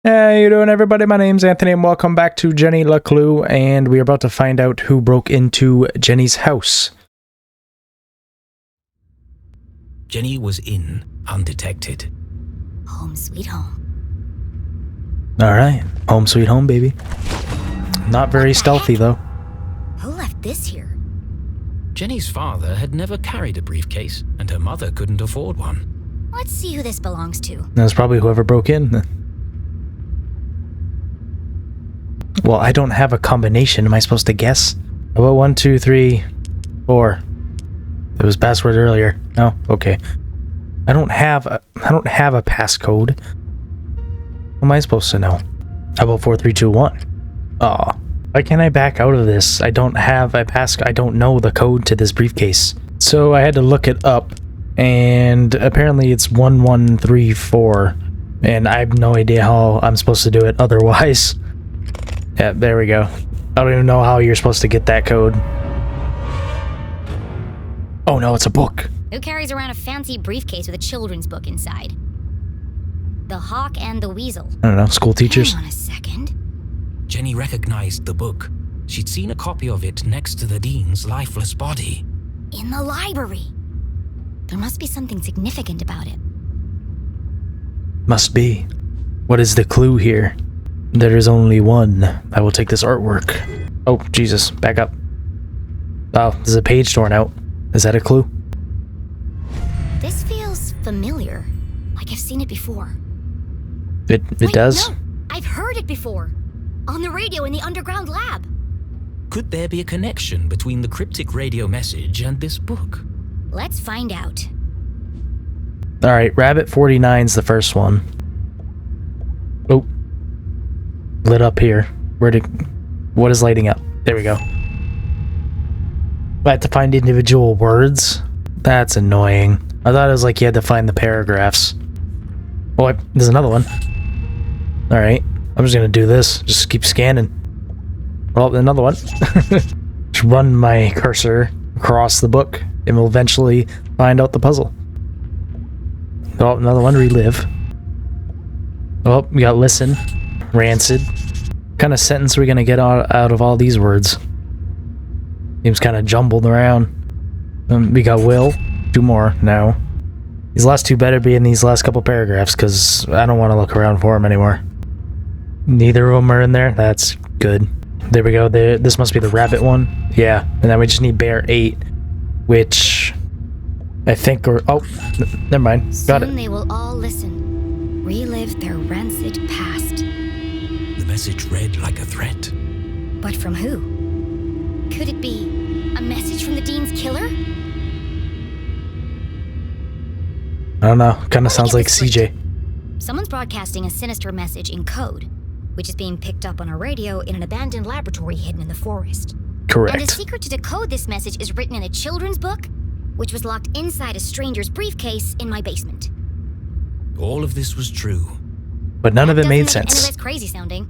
Hey, how you doing, everybody? My name's Anthony, and welcome back to Jenny LeClue, and we're about to find out who broke into Jenny's house. Jenny was in, undetected. Home sweet home. Alright, home sweet home, baby. Not very stealthy, though. Who left this here? Jenny's father had never carried a briefcase, and her mother couldn't afford one. Let's see who this belongs to. That's probably whoever broke in. Well, I don't have a combination. Am I supposed to guess? How about 1, 2, 3, 4? It was password earlier. Oh, okay. I don't have a passcode. What am I supposed to know? How about 4, 3, 2, 1? Oh, why can't I back out of this? I don't have a I don't know the code to this briefcase. So I had to look it up, and apparently it's 1134, and I have no idea how I'm supposed to do it otherwise. Yeah, there we go. I don't even know how you're supposed to get that code. Oh no, it's a book. Who carries around a fancy briefcase with a children's book inside? The Hawk and the Weasel. I don't know, school teachers. Hang on a second. Jenny recognized the book. She'd seen a copy of it next to the dean's lifeless body. In the library. There must be something significant about it. Must be. What is the clue here? There is only one. I will take this artwork. Oh, Jesus, back up. Oh, there's a page torn out. Is that a clue? This feels familiar. Like I've seen it before. It Wait, does? No, I've heard it before. On the radio in the underground lab. Could there be a connection between the cryptic radio message and this book? Let's find out. Alright, Rabbit 49's the first one. Oh. Lit up here. What is lighting up? There we go. I had to find individual words? That's annoying. I thought it was like you had to find the paragraphs. Oh, there's another one. Alright. I'm just gonna do this. Just keep scanning. Oh, another one. Just run my cursor across the book, and we'll eventually find out the puzzle. Oh, another one. Relive. Oh, we got listen. Rancid. What kind of sentence are we gonna get out of all these words? Seems kind of jumbled around. We got will. 2 more now. These last 2 better be in these last couple paragraphs, because I don't want to look around for them anymore. Neither of them are in there. That's good. There we go. This must be the rabbit one. Yeah. And then we just need bear 8, which I think oh, never mind. Got Soon it. they will all listen. Relive their rancid past. The message read like a threat. But from who? Could it be a message from the Dean's killer? I don't know. Kind of sounds like CJ. Someone's broadcasting a sinister message in code, which is being picked up on a radio in an abandoned laboratory hidden in the forest. Correct. And the secret to decode this message is written in a children's book, which was locked inside a stranger's briefcase in my basement. All of this was true. But none of it made Doesn't make sense. any less crazy sounding.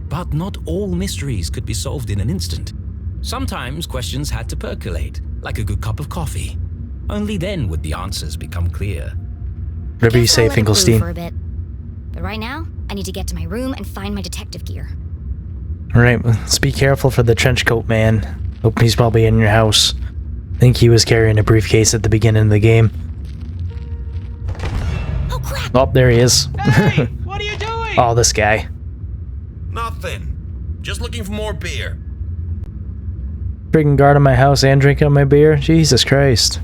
But not all mysteries could be solved in an instant. Sometimes questions had to percolate, like a good cup of coffee. Only then would the answers become clear. Whatever you Guess say, I'll let it brew Finkelstein. for a bit. But right now, I need to get to my room and find my detective gear. Alright, let's be careful for the trench coat man. Hope he's probably in your house. I think he was carrying a briefcase at the beginning of the game. Oh crap! Oh, there he is. Hey, what are you doing? Oh, this guy. Nothing. Just looking for more beer. Freaking guarding my house and drinking my beer? Jesus Christ.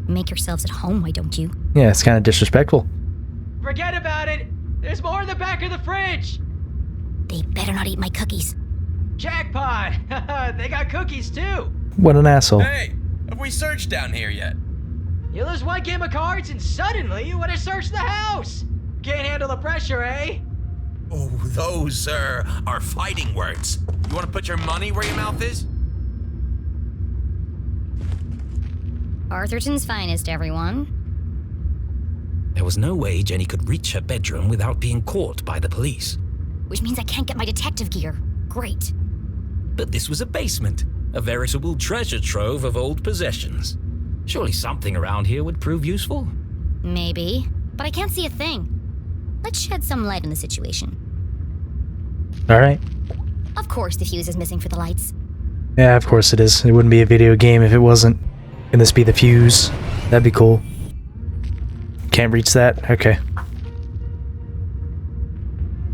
Make yourselves at home, why don't you? Yeah, it's kind of disrespectful. Forget about it. There's more in the back of the fridge. They better not eat my cookies. Jackpot. They got cookies too. What an asshole. Hey, have we searched down here yet? You lose one game of cards and suddenly you want to search the house. Can't handle the pressure, eh? Oh, those, are fighting words. You want to put your money where your mouth is? Arthurton's finest, everyone. There was no way Jenny could reach her bedroom without being caught by the police. Which means I can't get my detective gear. Great. But this was a basement, a veritable treasure trove of old possessions. Surely something around here would prove useful. Maybe, but I can't see a thing. let's shed some light on the situation. Alright. Of course the fuse is missing for the lights. Yeah, of course it is. It wouldn't be a video game if it wasn't. Can this be the fuse? That'd be cool. Can't reach that? Okay.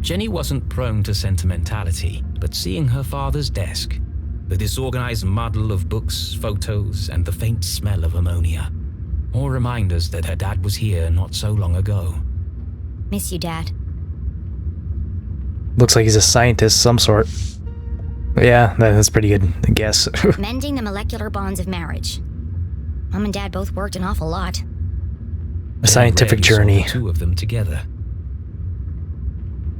Jenny wasn't prone to sentimentality, but seeing her father's desk, the disorganized muddle of books, photos, and the faint smell of ammonia, all reminders that her dad was here not so long ago. Miss you, Dad. Looks like he's a scientist of some sort. Yeah, that's pretty good, I guess. Mending the molecular bonds of marriage. Mom and Dad both worked an awful lot. A scientific journey. The two of them together.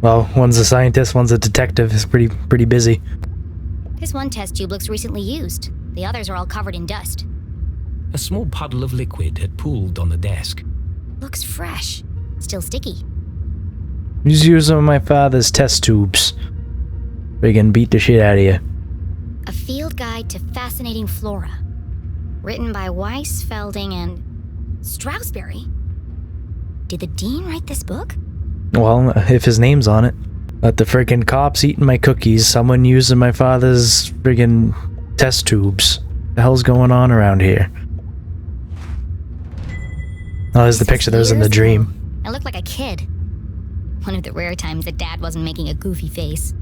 Well, one's a scientist, one's a detective. It's pretty busy. This one test tube looks recently used. The others are all covered in dust. A small puddle of liquid had pooled on the desk. Looks fresh. Still sticky. Just use some of my father's test tubes. We can beat the shit out of you. A field guide to fascinating flora. Written by Weiss, Felding, and Strasberry. Did the dean write this book? Well, if his name's on it. But the friggin' cops eating my cookies, someone using my father's friggin' test tubes. What the hell's going on around here? Oh, there's the picture that was in the dream. I look like a kid. One of the rare times that Dad wasn't making a goofy face.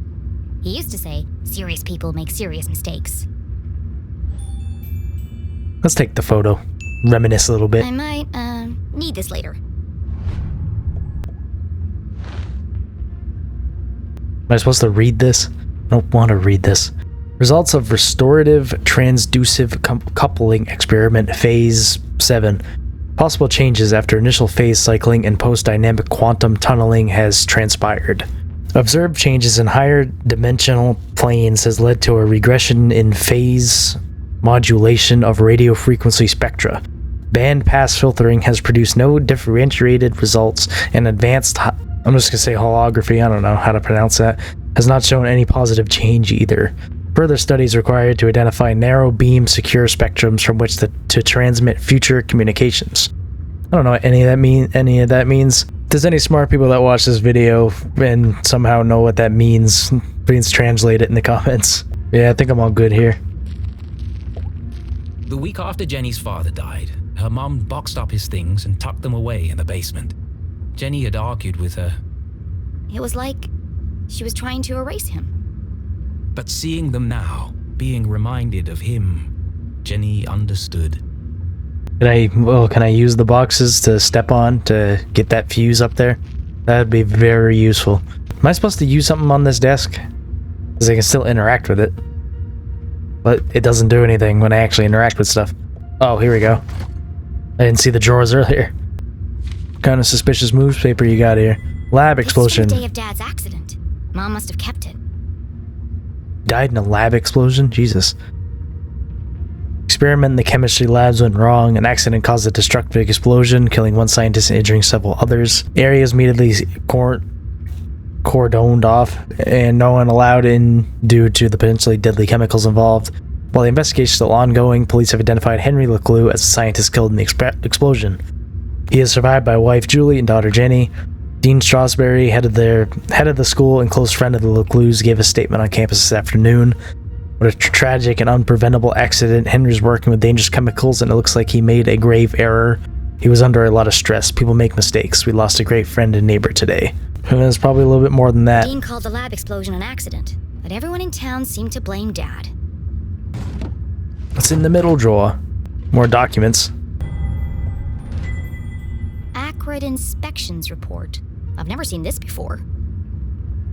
He used to say, serious people make serious mistakes. Let's take the photo. Reminisce a little bit. I might, need this later. Am I supposed to read this? I don't want to read this. Results of restorative transducive coupling experiment phase 7. Possible changes after initial phase cycling and post-dynamic quantum tunneling has transpired. Observed changes in higher dimensional planes has led to a regression in phase modulation of radio frequency spectra. Band pass filtering has produced no differentiated results, and advanced I'm just gonna say holography, I don't know how to pronounce that, has not shown any positive change either. Further studies required to identify narrow beam secure spectrums from which to transmit future communications. I don't know what any of that means. If there's any smart people that watch this video and somehow know what that means, please translate it in the comments. Yeah, I think I'm all good here. The week after Jenny's father died, her mom boxed up his things and tucked them away in the basement. Jenny had argued with her. It was like she was trying to erase him. But seeing them now, being reminded of him, Jenny understood. Can I use the boxes to step on to get that fuse up there? That'd be very useful. Am I supposed to use something on this desk? Because I can still interact with it. But it doesn't do anything when I actually interact with stuff. Oh, here we go. I didn't see the drawers earlier. What kind of suspicious newspaper you got here? Lab explosion. It's from the day of Dad's accident. Mom must have kept it. Died in a lab explosion? Jesus. Experiment in the chemistry labs went wrong. An accident caused a destructive explosion, killing one scientist and injuring several others. Areas immediately cordoned off, and no one allowed in due to the potentially deadly chemicals involved. While the investigation is still ongoing, police have identified Henry LeClue as the scientist killed in the explosion. He is survived by wife Julie and daughter Jenny. Dean Strasberry, head of the school and close friend of the LeClues, gave a statement on campus this afternoon. What a tragic and unpreventable accident. Henry's working with dangerous chemicals, and it looks like he made a grave error. He was under a lot of stress. People make mistakes. We lost a great friend and neighbor today. And there's probably a little bit more than that. Dean called the lab explosion an accident, but everyone in town seemed to blame Dad. What's in the middle drawer? More documents. Acrid inspections report. I've never seen this before.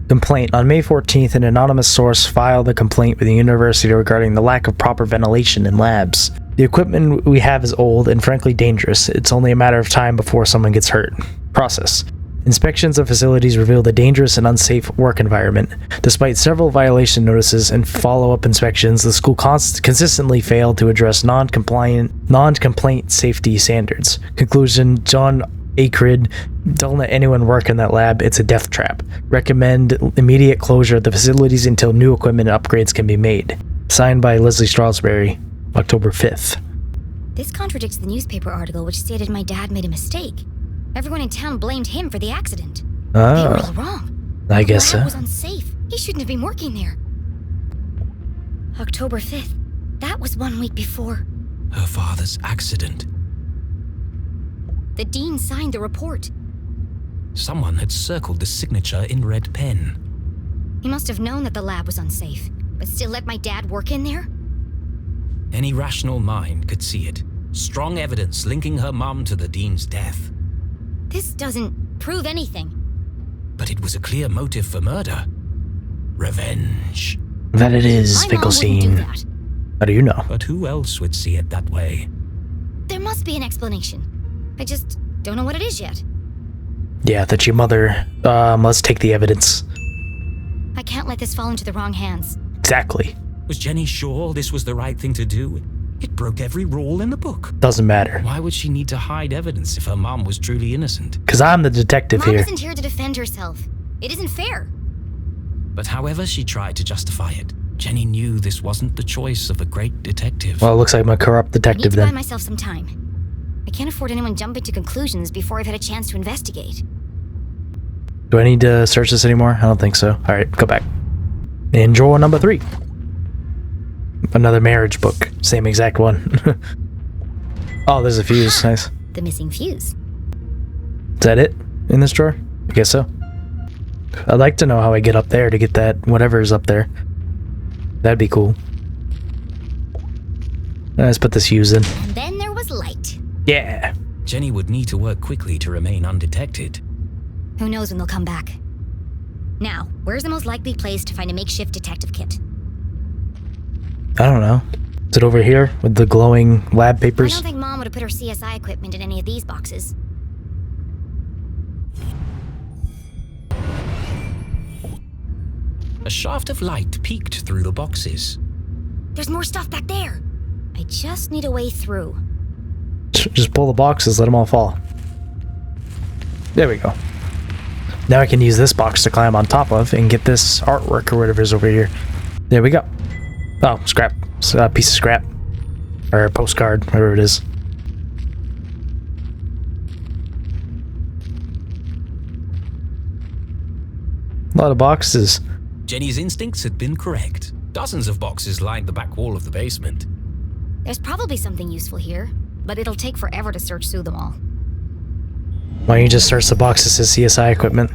Complaint. On May 14th, an anonymous source filed a complaint with the university regarding the lack of proper ventilation in labs. The equipment we have is old and frankly dangerous. It's only a matter of time before someone gets hurt. Process. Inspections of facilities revealed a dangerous and unsafe work environment. Despite several violation notices and follow-up inspections, the school consistently failed to address non-complaint safety standards. Conclusion: John Acrid, don't let anyone work in that lab. It's a death trap. Recommend immediate closure of the facilities until new equipment and upgrades can be made. Signed by Leslie Strasberry, October 5th. This contradicts the newspaper article which stated my dad made a mistake. Everyone in town blamed him for the accident. They were Oh, all wrong. I guess The lab so. was unsafe. He shouldn't have been working there. October 5th. That was 1 week before. Her father's accident. The dean signed the report. Someone had circled the signature in red pen. He must have known that the lab was unsafe, but still let my dad work in there? Any rational mind could see it. Strong evidence linking her mum to the dean's death. This doesn't prove anything. But it was a clear motive for murder. Revenge. That it is, My mom wouldn't do Finkelstein. that. How do you know? But who else would see it that way? There must be an explanation. I just don't know what it is yet. Yeah, that your mother must take the evidence. I can't let this fall into the wrong hands. Exactly. Was Jenny sure this was the right thing to do? It broke every rule in the book. Doesn't matter. Why would she need to hide evidence if her mom was truly innocent? Because I'm the detective Mom here. isn't here to defend herself. It isn't fair. But however she tried to justify it, Jenny knew this wasn't the choice of a great detective. Well, it looks like I'm a corrupt I need detective to buy then. myself some time. I can't afford anyone jumping to conclusions before I've had a chance to investigate. Do I need to search this anymore? I don't think so. Alright, go back. And drawer number 3. Another marriage book. Same exact one. Oh, there's a fuse. Nice. The missing fuse. Is that it in this drawer? I guess so. I'd like to know how I get up there to get that whatever's up there. That'd be cool. Let's put this fuse in. And then there was light. Yeah. Jenny would need to work quickly to remain undetected. Who knows when they'll come back. Now, where's the most likely place to find a makeshift detective kit? I don't know. Is it over here with the glowing lab I papers? don't think Mom would have put her CSI equipment in any of these boxes. A shaft of light peeked through the boxes. There's more stuff back there. I just need a way through. Just pull the boxes, let them all fall. There we go. Now I can use this box to climb on top of and get this artwork or whatever's over here. There we go. Oh, scrap. It's a piece of scrap. Or a postcard, whatever it is. A lot of boxes. Jenny's instincts had been correct. Dozens of boxes lined the back wall of the basement. There's probably something useful here, but it'll take forever to search through them all. Why don't you just search the boxes as CSI equipment?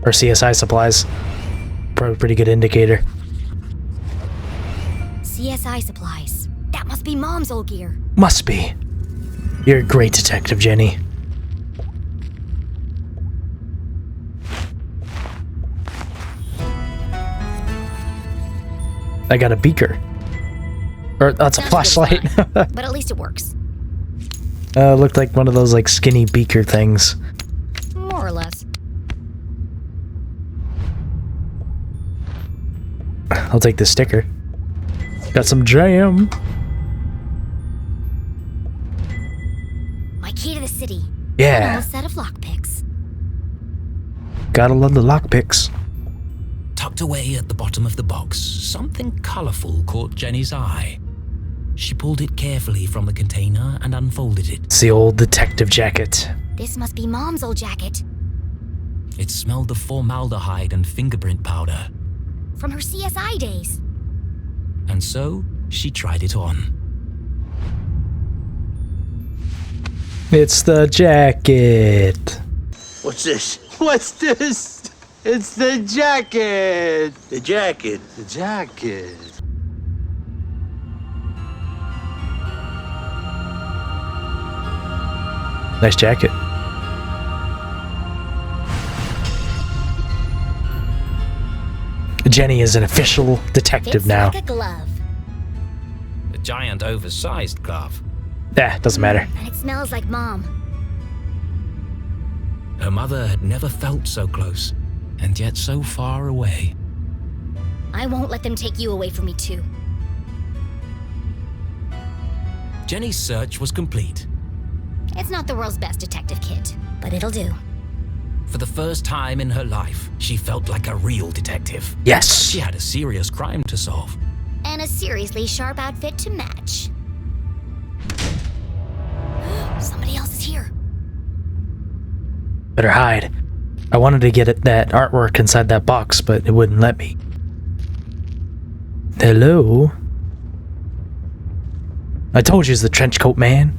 Or CSI supplies? Probably a pretty good indicator. CSI supplies. That must be Mom's old gear. Must be. You're a great detective, Jenny. I got a beaker. Or that's a Not flashlight. good but at least it works. Looked like one of those like skinny beaker things. More or less. I'll take the sticker. Got some jam. My key to the city. Yeah. A whole set of lockpicks. Gotta love the lockpicks. Tucked away at the bottom of the box, something colorful caught Jenny's eye. She pulled it carefully from the container and unfolded it. It's the old detective jacket. This must be Mom's old jacket. It smelled of formaldehyde and fingerprint powder. From her CSI days. And so, she tried it on. It's the jacket. What's this? What's this? It's the jacket. The jacket. The jacket. Nice jacket. Jenny is an official detective Fits now. like a glove. A giant oversized glove. Yeah, doesn't matter. And it smells like Mom. Her mother had never felt so close, and yet so far away. I won't let them take you away from me too. Jenny's search was complete. It's not the world's best detective kit, but it'll do. For the first time in her life, she felt like a real detective. Yes. She had a serious crime to solve. And a seriously sharp outfit to match. Somebody else is here. Better hide. I wanted to get that artwork inside that box, but it wouldn't let me. Hello? I told you it's the trench coat man.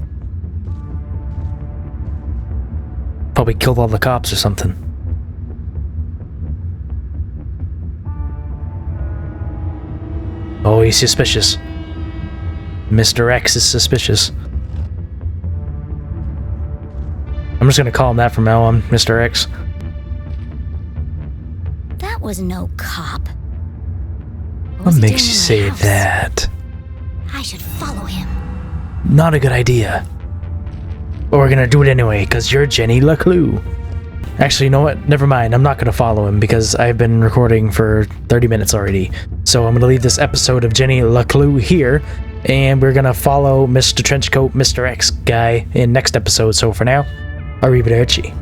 Probably killed all the cops or something. Oh, he's suspicious. Mr. X is suspicious. I'm just gonna call him that from now on, Mr. X. That was no cop. What makes you say that? I should follow him. Not a good idea. But we're gonna do it anyway, because you're Jenny LeClue. Actually, you know what? Never mind. I'm not gonna follow him because I've been recording for 30 minutes already. So I'm gonna leave this episode of Jenny LeClue here, and we're gonna follow Mr. Trenchcoat, Mr. X guy in next episode. So for now, arrivederci.